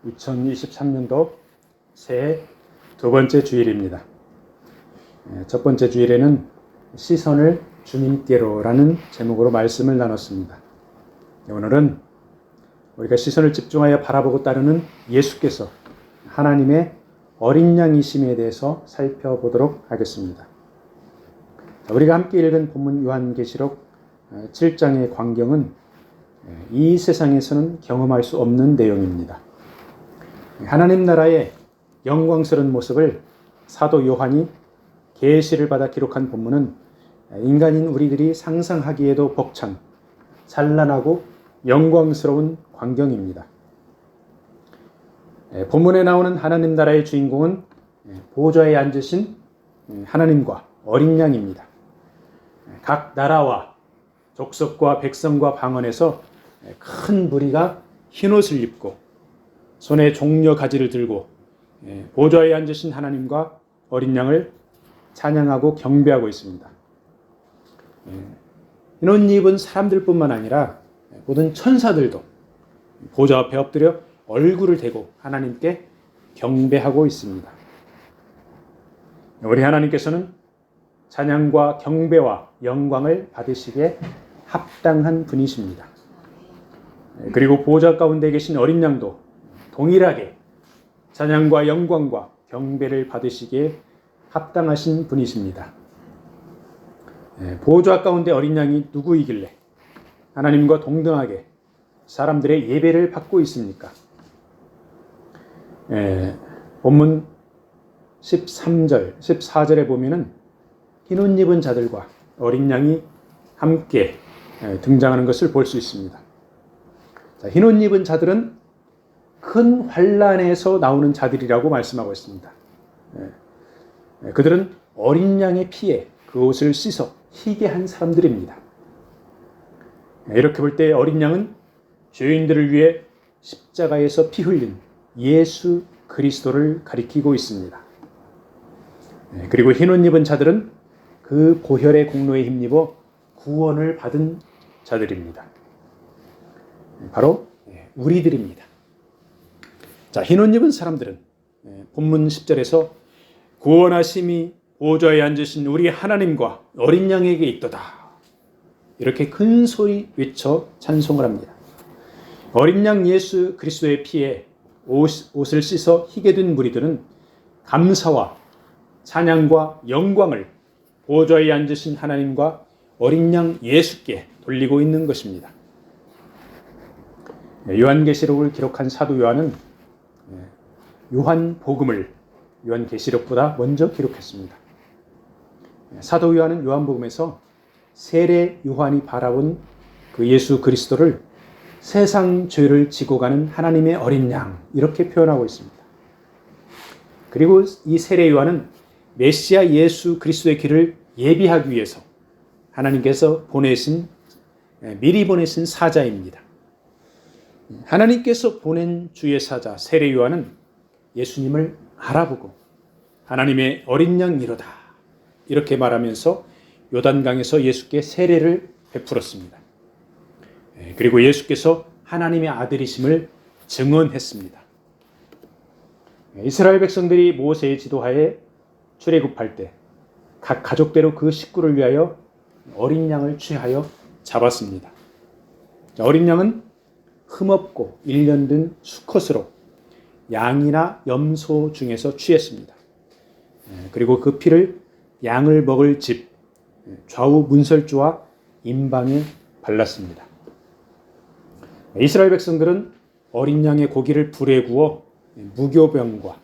2023년도 새해 두 번째 주일입니다. 첫 번째 주일에는 시선을 주님께로라는 제목으로 말씀을 나눴습니다. 오늘은 우리가 시선을 집중하여 바라보고 따르는 예수께서 하나님의 어린 양이심에 대해서 살펴보도록 하겠습니다. 우리가 함께 읽은 본문 요한계시록 7장의 광경은 이 세상에서는 경험할 수 없는 내용입니다. 하나님 나라의 영광스러운 모습을 사도 요한이 계시를 받아 기록한 본문은 인간인 우리들이 상상하기에도 벅찬 찬란하고 영광스러운 광경입니다. 본문에 나오는 하나님 나라의 주인공은 보좌에 앉으신 하나님과 어린 양입니다. 각 나라와 족속과 백성과 방언에서 큰 무리가 흰옷을 입고 손에 종려 가지를 들고 보좌에 앉으신 하나님과 어린 양을 찬양하고 경배하고 있습니다. 흰옷 입은 사람들뿐만 아니라 모든 천사들도 보좌 앞에 엎드려 얼굴을 대고 하나님께 경배하고 있습니다. 우리 하나님께서는 찬양과 경배와 영광을 받으시기에 합당한 분이십니다. 그리고 보좌 가운데 계신 어린 양도 동일하게 찬양과 영광과 경배를 받으시기에 합당하신 분이십니다. 보좌 가운데 어린 양이 누구이길래 하나님과 동등하게 사람들의 예배를 받고 있습니까? 본문 13절, 14절에 보면은 흰옷 입은 자들과 어린 양이 함께 등장하는 것을 볼 수 있습니다. 흰옷 입은 자들은 큰 환난에서 나오는 자들이라고 말씀하고 있습니다. 그들은 어린 양의 피에 그 옷을 씻어 희게 한 사람들입니다. 이렇게 볼 때 어린 양은 죄인들을 위해 십자가에서 피 흘린 예수 그리스도를 가리키고 있습니다. 그리고 흰옷 입은 자들은 그 보혈의 공로에 힘입어 구원을 받은 자들입니다. 바로 우리들입니다. 자, 흰옷 입은 사람들은 본문 10절에서 구원하심이 보좌에 앉으신 우리 하나님과 어린 양에게 있도다, 이렇게 큰 소리 외쳐 찬송을 합니다. 어린 양 예수 그리스도의 피에 옷을 씻어 희게 된 무리들은 감사와 찬양과 영광을 보좌에 앉으신 하나님과 어린 양 예수께 돌리고 있는 것입니다. 요한계시록을 기록한 사도 요한은 요한복음을 요한계시록보다 먼저 기록했습니다. 사도 요한은 요한복음에서 세례 요한이 바라본 그 예수 그리스도를 세상 죄를 지고 가는 하나님의 어린 양, 이렇게 표현하고 있습니다. 그리고 이 세례 요한은 메시아 예수 그리스도의 길을 예비하기 위해서 하나님께서 미리 보내신 사자입니다. 하나님께서 보낸 주의 사자 세례 요한은 예수님을 알아보고 하나님의 어린 양이로다, 이렇게 말하면서 요단강에서 예수께 세례를 베풀었습니다. 그리고 예수께서 하나님의 아들이심을 증언했습니다. 이스라엘 백성들이 모세의 지도하에 출애굽할 때 각 가족대로 그 식구를 위하여 어린 양을 취하여 잡았습니다. 어린 양은 흠없고 1년 된 수컷으로 양이나 염소 중에서 취했습니다. 그리고 그 피를 양을 먹을 집 좌우 문설주와 임방에 발랐습니다. 이스라엘 백성들은 어린 양의 고기를 불에 구워 무교병과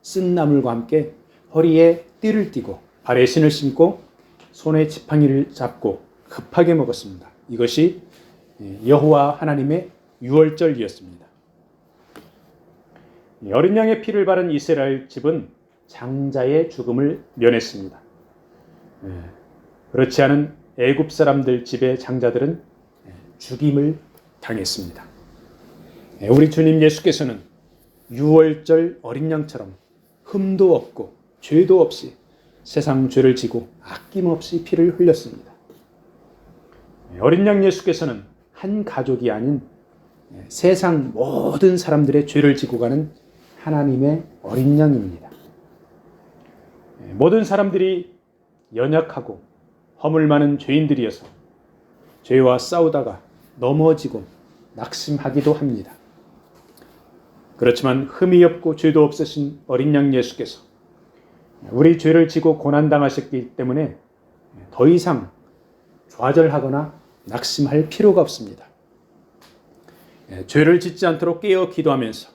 쓴 나물과 함께 허리에 띠를 띠고 발에 신을 신고 손에 지팡이를 잡고 급하게 먹었습니다. 이것이 여호와 하나님의 유월절이었습니다. 어린 양의 피를 바른 이스라엘 집은 장자의 죽음을 면했습니다. 그렇지 않은 애굽 사람들 집의 장자들은 죽임을 당했습니다. 우리 주님 예수께서는 유월절 어린 양처럼 흠도 없고 죄도 없이 세상 죄를 지고 아낌없이 피를 흘렸습니다. 어린 양 예수께서는 한 가족이 아닌 세상 모든 사람들의 죄를 지고 가는 하나님의 어린 양입니다. 모든 사람들이 연약하고 허물 많은 죄인들이어서 죄와 싸우다가 넘어지고 낙심하기도 합니다. 그렇지만 흠이 없고 죄도 없으신 어린 양 예수께서 우리 죄를 지고 고난당하셨기 때문에 더 이상 좌절하거나 낙심할 필요가 없습니다. 죄를 짓지 않도록 깨어 기도하면서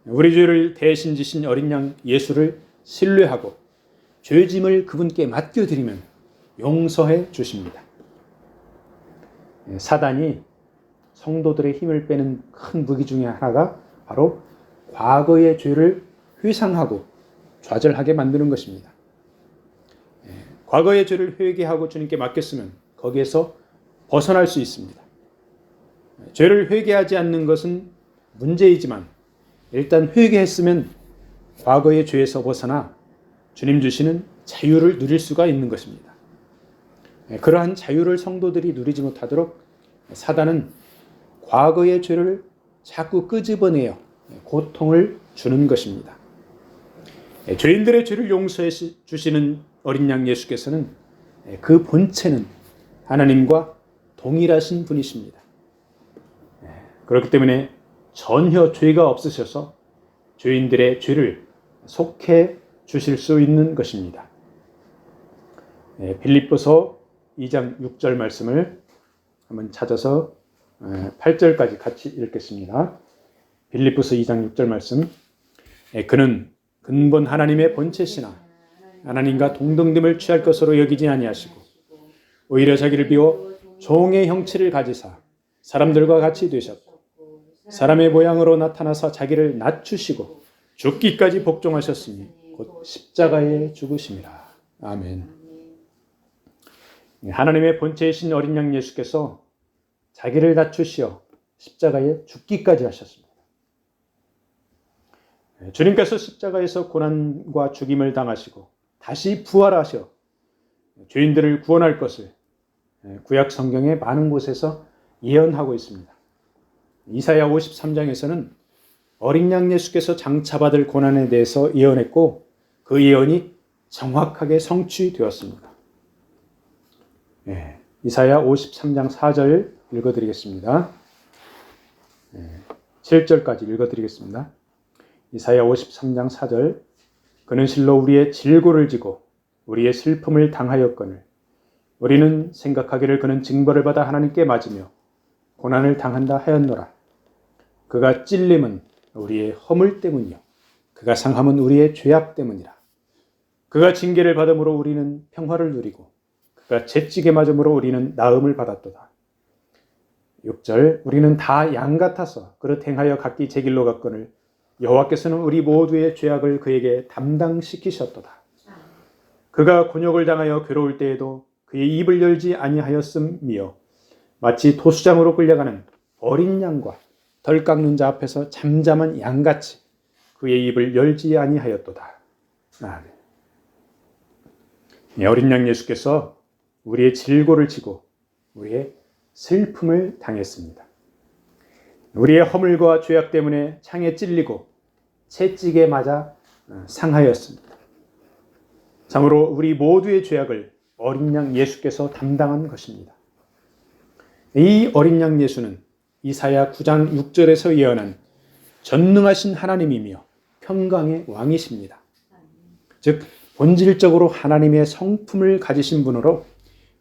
우리 죄를 대신 지신 어린 양 예수를 신뢰하고 죄짐을 그분께 맡겨드리면 용서해 주십니다. 사단이 성도들의 힘을 빼는 큰 무기 중에 하나가 바로 과거의 죄를 회상하고 좌절하게 만드는 것입니다. 과거의 죄를 회개하고 주님께 맡겼으면 거기에서 벗어날 수 있습니다. 죄를 회개하지 않는 것은 문제이지만 일단 회개했으면 과거의 죄에서 벗어나 주님 주시는 자유를 누릴 수가 있는 것입니다. 그러한 자유를 성도들이 누리지 못하도록 사단은 과거의 죄를 자꾸 끄집어내어 고통을 주는 것입니다. 죄인들의 죄를 용서해 주시는 어린 양 예수께서는 그 본체는 하나님과 동일하신 분이십니다. 그렇기 때문에 전혀 죄가 없으셔서 죄인들의 죄를 속해 주실 수 있는 것입니다. 빌립보서 2장 6절 말씀을 한번 찾아서 8절까지 같이 읽겠습니다. 빌립보서 2장 6절 말씀. 그는 근본 하나님의 본체시나 하나님과 동등됨을 취할 것으로 여기지 아니하시고 오히려 자기를 비워 종의 형체를 가지사 사람들과 같이 되셨고 사람의 모양으로 나타나서 자기를 낮추시고 죽기까지 복종하셨으니 곧 십자가에 죽으심이라. 아멘. 하나님의 본체이신 어린 양 예수께서 자기를 낮추시어 십자가에 죽기까지 하셨습니다. 주님께서 십자가에서 고난과 죽임을 당하시고 다시 부활하셔 죄인들을 구원할 것을 구약 성경의 많은 곳에서 예언하고 있습니다. 이사야 53장에서는 어린 양 예수께서 장차받을 고난에 대해서 예언했고 그 예언이 정확하게 성취되었습니다. 이사야 53장 4절 읽어드리겠습니다. 7절까지 읽어드리겠습니다. 이사야 53장 4절. 그는 실로 우리의 질고를 지고 우리의 슬픔을 당하였거늘 우리는 생각하기를 그는 징벌을 받아 하나님께 맞으며 고난을 당한다 하였노라. 그가 찔림은 우리의 허물 때문이요 그가 상함은 우리의 죄악 때문이라. 그가 징계를 받음으로 우리는 평화를 누리고 그가 채찍에 맞음으로 우리는 나음을 받았도다. 6절. 우리는 다 양 같아서 그릇 행하여 각기 제 길로 갔거늘 여호와께서는 우리 모두의 죄악을 그에게 담당시키셨도다. 그가 곤욕을 당하여 괴로울 때에도 그의 입을 열지 아니하였음이요 마치 도수장으로 끌려가는 어린 양과 덜 깎는 자 앞에서 잠잠한 양같이 그의 입을 열지 아니하였도다. 아멘. 어린 양 예수께서 우리의 질고를 지고 우리의 슬픔을 당했습니다. 우리의 허물과 죄악 때문에 창에 찔리고 채찍에 맞아 상하였습니다. 참으로 우리 모두의 죄악을 어린 양 예수께서 담당한 것입니다. 이 어린 양 예수는 이사야 9장 6절에서 예언한 전능하신 하나님이며 평강의 왕이십니다. 즉 본질적으로 하나님의 성품을 가지신 분으로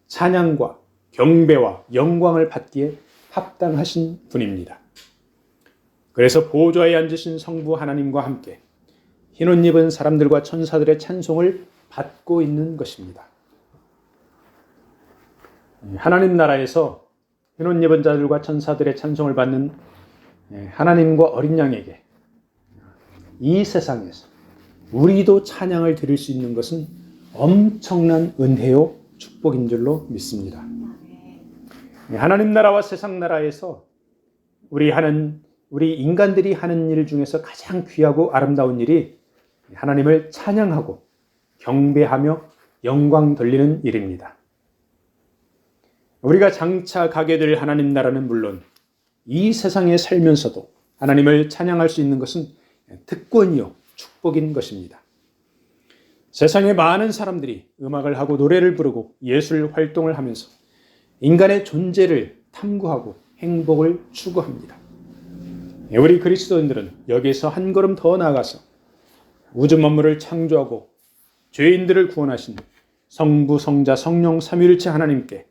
찬양과 경배와 영광을 받기에 합당하신 분입니다. 그래서 보좌에 앉으신 성부 하나님과 함께 흰옷 입은 사람들과 천사들의 찬송을 받고 있는 것입니다. 하나님 나라에서 흰옷 입은 자들과 천사들의 찬송을 받는 하나님과 어린 양에게 이 세상에서 우리도 찬양을 드릴 수 있는 것은 엄청난 은혜요 축복인 줄로 믿습니다. 하나님 나라와 세상 나라에서 우리 인간들이 하는 일 중에서 가장 귀하고 아름다운 일이 하나님을 찬양하고 경배하며 영광 돌리는 일입니다. 우리가 장차 가게 될 하나님 나라는 물론 이 세상에 살면서도 하나님을 찬양할 수 있는 것은 특권이요 축복인 것입니다. 세상의 많은 사람들이 음악을 하고 노래를 부르고 예술 활동을 하면서 인간의 존재를 탐구하고 행복을 추구합니다. 우리 그리스도인들은 여기에서 한 걸음 더 나아가서 우주 만물을 창조하고 죄인들을 구원하신 성부, 성자, 성령 삼위일체 하나님께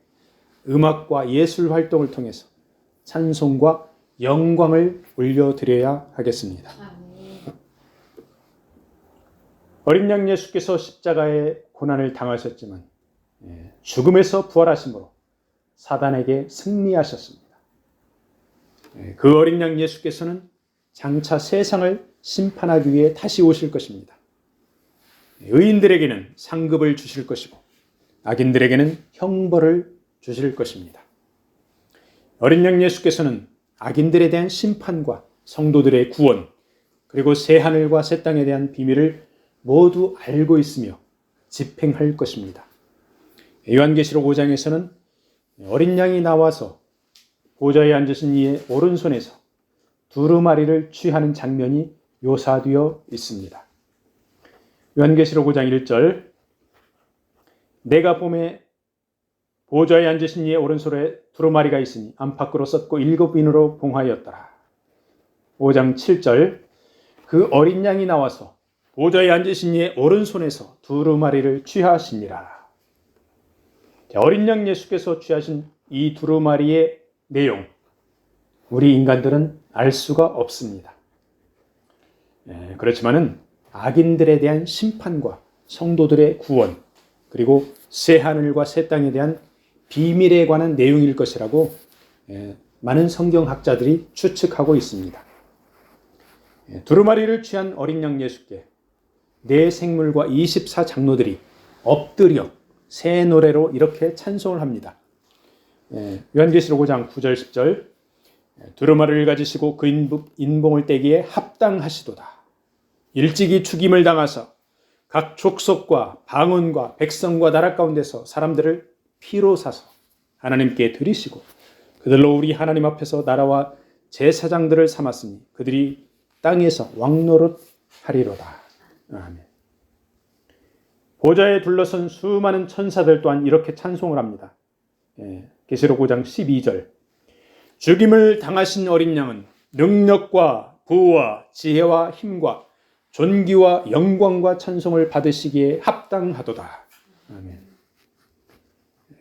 음악과 예술 활동을 통해서 찬송과 영광을 올려드려야 하겠습니다. 어린 양 예수께서 십자가의 고난을 당하셨지만 죽음에서 부활하심으로 사단에게 승리하셨습니다. 그 어린 양 예수께서는 장차 세상을 심판하기 위해 다시 오실 것입니다. 의인들에게는 상급을 주실 것이고 악인들에게는 형벌을 주실 것입니다. 어린 양 예수께서는 악인들에 대한 심판과 성도들의 구원, 그리고 새하늘과 새 땅에 대한 비밀을 모두 알고 있으며 집행할 것입니다. 요한계시록 5장에서는 어린 양이 나와서 보좌에 앉으신 이의 오른손에서 두루마리를 취하는 장면이 묘사되어 있습니다. 요한계시록 5장 1절, 내가 봄에 보좌에 앉으신 이의 오른손에 두루마리가 있으니 안팎으로 썩고 7인으로 봉하였더라. 5장 7절, 그 어린 양이 나와서 보좌에 앉으신 이의 오른손에서 두루마리를 취하시니라. 어린 양 예수께서 취하신 이 두루마리의 내용, 우리 인간들은 알 수가 없습니다. 그렇지만은 악인들에 대한 심판과 성도들의 구원, 그리고 새하늘과 새 땅에 대한 비밀에 관한 내용일 것이라고 많은 성경학자들이 추측하고 있습니다. 두루마리를 취한 어린 양 예수께 네 생물과 24장로들이 엎드려 새 노래로 이렇게 찬송을 합니다. 요한계시록 5장 9절 10절, 두루마리를 가지시고 그 인봉을 떼기에 합당하시도다. 일찍이 죽임을 당하사 각 족속과 방언과 백성과 나라 가운데서 사람들을 피로 사서 하나님께 드리시고 그들로 우리 하나님 앞에서 나라와 제사장들을 삼았으니 그들이 땅에서 왕노릇 하리로다. 아멘. 보좌에 둘러선 수많은 천사들 또한 이렇게 찬송을 합니다. 계시록 5장 12절, 죽임을 당하신 어린 양은 능력과 부와 지혜와 힘과 존귀와 영광과 찬송을 받으시기에 합당하도다. 아멘.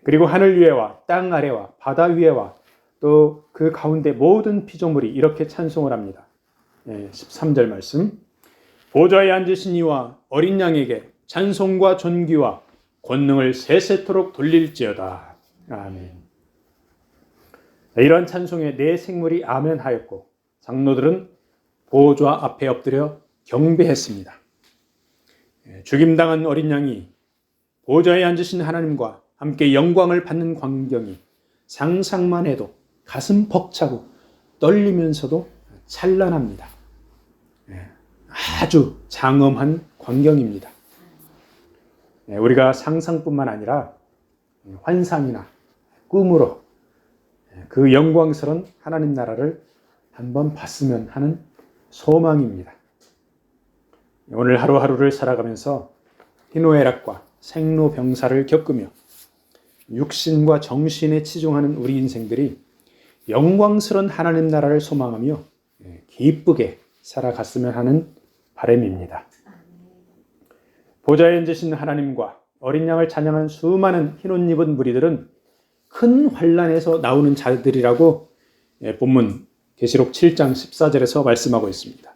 그리고 하늘 위에와 땅 아래와 바다 위에와 또 그 가운데 모든 피조물이 이렇게 찬송을 합니다. 13절 말씀, 보좌에 앉으신 이와 어린 양에게 찬송과 존귀와 권능을 세세토록 돌릴지어다. 아멘. 이러한 찬송에 네 생물이 아멘하였고 장로들은 보좌 앞에 엎드려 경배했습니다. 죽임당한 어린 양이 보좌에 앉으신 하나님과 함께 영광을 받는 광경이 상상만 해도 가슴 벅차고 떨리면서도 찬란합니다. 아주 장엄한 광경입니다. 우리가 상상뿐만 아니라 환상이나 꿈으로 그 영광스러운 하나님 나라를 한번 봤으면 하는 소망입니다. 오늘 하루하루를 살아가면서 희노애락과 생로병사를 겪으며 육신과 정신에 치중하는 우리 인생들이 영광스러운 하나님 나라를 소망하며 기쁘게 살아갔으면 하는 바람입니다. 보좌에 앉으신 하나님과 어린 양을 찬양한 수많은 흰옷 입은 무리들은 큰 환난에서 나오는 자들이라고 본문 계시록 7장 14절에서 말씀하고 있습니다.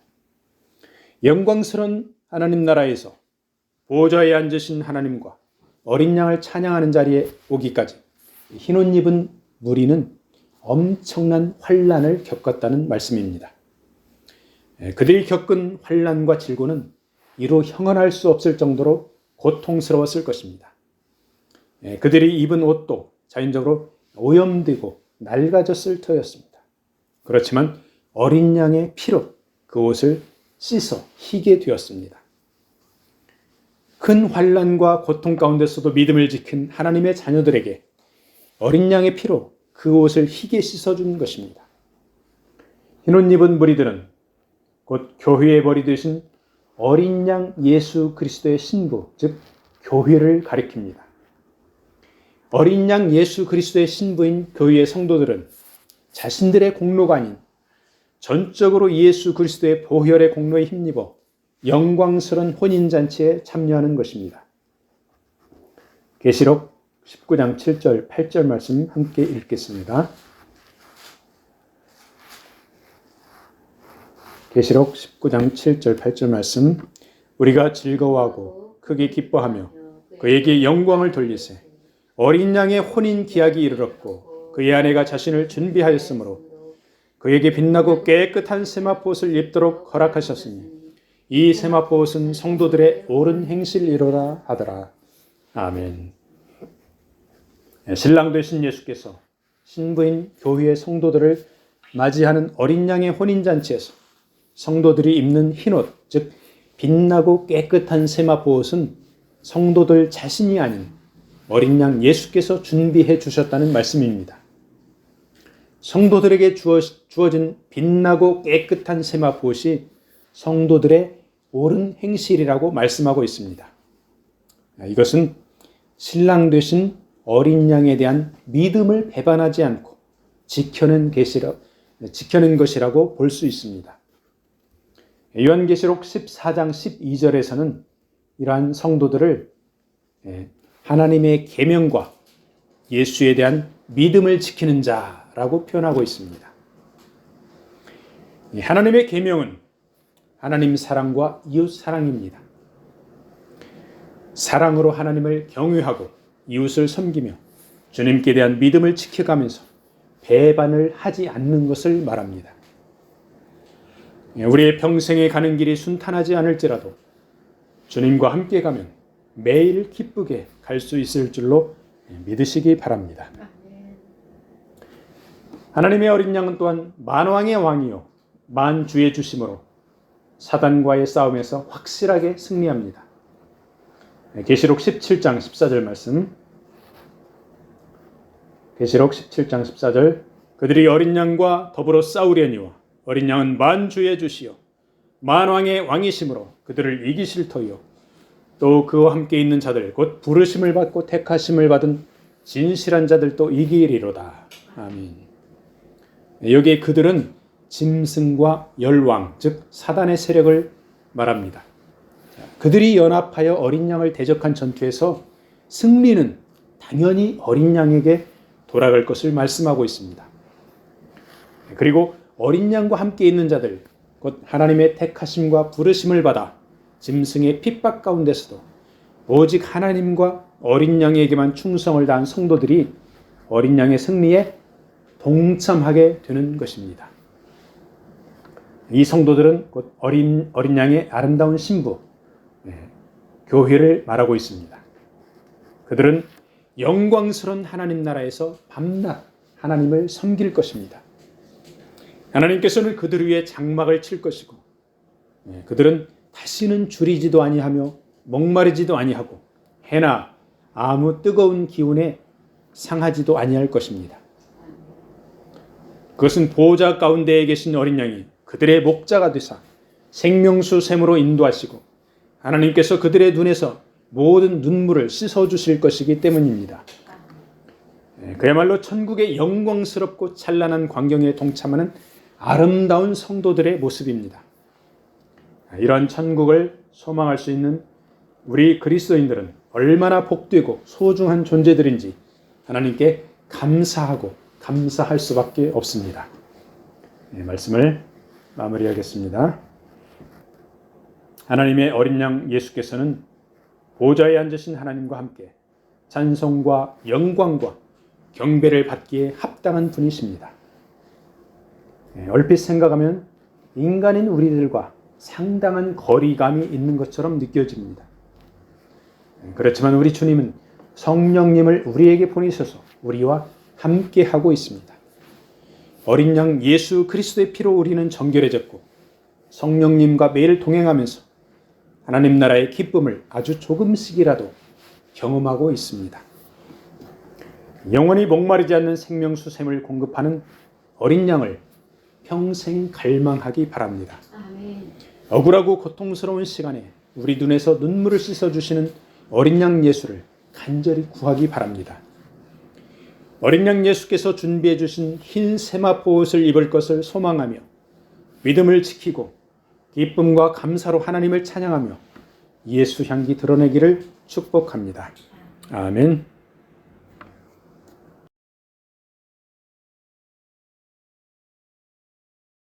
영광스러운 하나님 나라에서 보좌에 앉으신 하나님과 어린 양을 찬양하는 자리에 오기까지 흰옷 입은 무리는 엄청난 환난을 겪었다는 말씀입니다. 그들이 겪은 환난과 질고는 이루 형언할 수 없을 정도로 고통스러웠을 것입니다. 그들이 입은 옷도 자연적으로 오염되고 낡아졌을 터였습니다. 그렇지만 어린 양의 피로 그 옷을 씻어 희게 되었습니다. 큰 환난과 고통 가운데서도 믿음을 지킨 하나님의 자녀들에게 어린 양의 피로 그 옷을 희게 씻어준 것입니다. 흰옷 입은 무리들은 곧 교회의 머리 되신 어린 양 예수 그리스도의 신부, 즉 교회를 가리킵니다. 어린 양 예수 그리스도의 신부인 교회의 성도들은 자신들의 공로가 아닌 전적으로 예수 그리스도의 보혈의 공로에 힘입어 영광스러운 혼인잔치에 참여하는 것입니다. 계시록 19장 7절, 8절 말씀 함께 읽겠습니다. 계시록 19장 7절, 8절 말씀. 우리가 즐거워하고 크게 기뻐하며 그에게 영광을 돌리세. 어린 양의 혼인 기약이 이르렀고 그의 아내가 자신을 준비하였으므로 그에게 빛나고 깨끗한 세마포옷을 입도록 허락하셨으니 이 세마포옷은 성도들의 옳은 행실이로라 하더라. 아멘. 신랑 되신 예수께서 신부인 교회의 성도들을 맞이하는 어린 양의 혼인잔치에서 성도들이 입는 흰옷, 즉 빛나고 깨끗한 세마포옷은 성도들 자신이 아닌 어린 양 예수께서 준비해 주셨다는 말씀입니다. 성도들에게 주어진 빛나고 깨끗한 세마포옷이 성도들의 옳은 행실이라고 말씀하고 있습니다. 이것은 신랑 되신 어린 양에 대한 믿음을 배반하지 않고 지켜낸 것이라고 볼 수 있습니다. 요한계시록 14장 12절에서는 이러한 성도들을 하나님의 계명과 예수에 대한 믿음을 지키는 자라고 표현하고 있습니다. 하나님의 계명은 하나님 사랑과 이웃 사랑입니다. 사랑으로 하나님을 경외하고 이웃을 섬기며 주님께 대한 믿음을 지켜가면서 배반을 하지 않는 것을 말합니다. 우리의 평생에 가는 길이 순탄하지 않을지라도 주님과 함께 가면 매일 기쁘게 갈 수 있을 줄로 믿으시기 바랍니다. 하나님의 어린 양은 또한 만왕의 왕이요 만주의 주심으로 사단과의 싸움에서 확실하게 승리합니다. 계시록 17장 14절 말씀. 계시록 17장 14절. 그들이 어린 양과 더불어 싸우려니와 어린 양은 만주의 주시요 만왕의 왕이심으로 그들을 이기실 터이요 또 그와 함께 있는 자들 곧 부르심을 받고 택하심을 받은 진실한 자들도 이기리로다. 아멘. 여기에 그들은 짐승과 열왕, 즉 사단의 세력을 말합니다. 그들이 연합하여 어린 양을 대적한 전투에서 승리는 당연히 어린 양에게 돌아갈 것을 말씀하고 있습니다. 그리고 어린 양과 함께 있는 자들, 곧 하나님의 택하심과 부르심을 받아 짐승의 핍박 가운데서도 오직 하나님과 어린 양에게만 충성을 다한 성도들이 어린 양의 승리에 동참하게 되는 것입니다. 이 성도들은 곧 어린 양의 아름다운 신부, 교회를 말하고 있습니다. 그들은 영광스러운 하나님 나라에서 밤낮 하나님을 섬길 것입니다. 하나님께서는 그들 위해 장막을 칠 것이고 그들은 다시는 줄이지도 아니하며 목마르지도 아니하고 해나 아무 뜨거운 기운에 상하지도 아니할 것입니다. 그것은 보호자 가운데에 계신 어린 양이 그들의 목자가 되사 생명수 샘으로 인도하시고 하나님께서 그들의 눈에서 모든 눈물을 씻어주실 것이기 때문입니다. 그야말로 천국의 영광스럽고 찬란한 광경에 동참하는 아름다운 성도들의 모습입니다. 이런 천국을 소망할 수 있는 우리 그리스도인들은 얼마나 복되고 소중한 존재들인지 하나님께 감사하고 감사할 수밖에 없습니다. 말씀을 마무리하겠습니다. 하나님의 어린 양 예수께서는 보좌에 앉으신 하나님과 함께 찬송과 영광과 경배를 받기에 합당한 분이십니다. 얼핏 생각하면 인간인 우리들과 상당한 거리감이 있는 것처럼 느껴집니다. 그렇지만 우리 주님은 성령님을 우리에게 보내셔서 우리와 함께 하고 있습니다. 어린 양 예수 그리스도의 피로 우리는 정결해졌고 성령님과 매일 동행하면서 하나님 나라의 기쁨을 아주 조금씩이라도 경험하고 있습니다. 영원히 목마르지 않는 생명수 샘을 공급하는 어린 양을 평생 갈망하기 바랍니다. 아멘. 억울하고 고통스러운 시간에 우리 눈에서 눈물을 씻어주시는 어린 양 예수를 간절히 구하기 바랍니다. 어린 양 예수께서 준비해 주신 흰 세마포 옷을 입을 것을 소망하며 믿음을 지키고 기쁨과 감사로 하나님을 찬양하며 예수 향기 드러내기를 축복합니다. 아멘.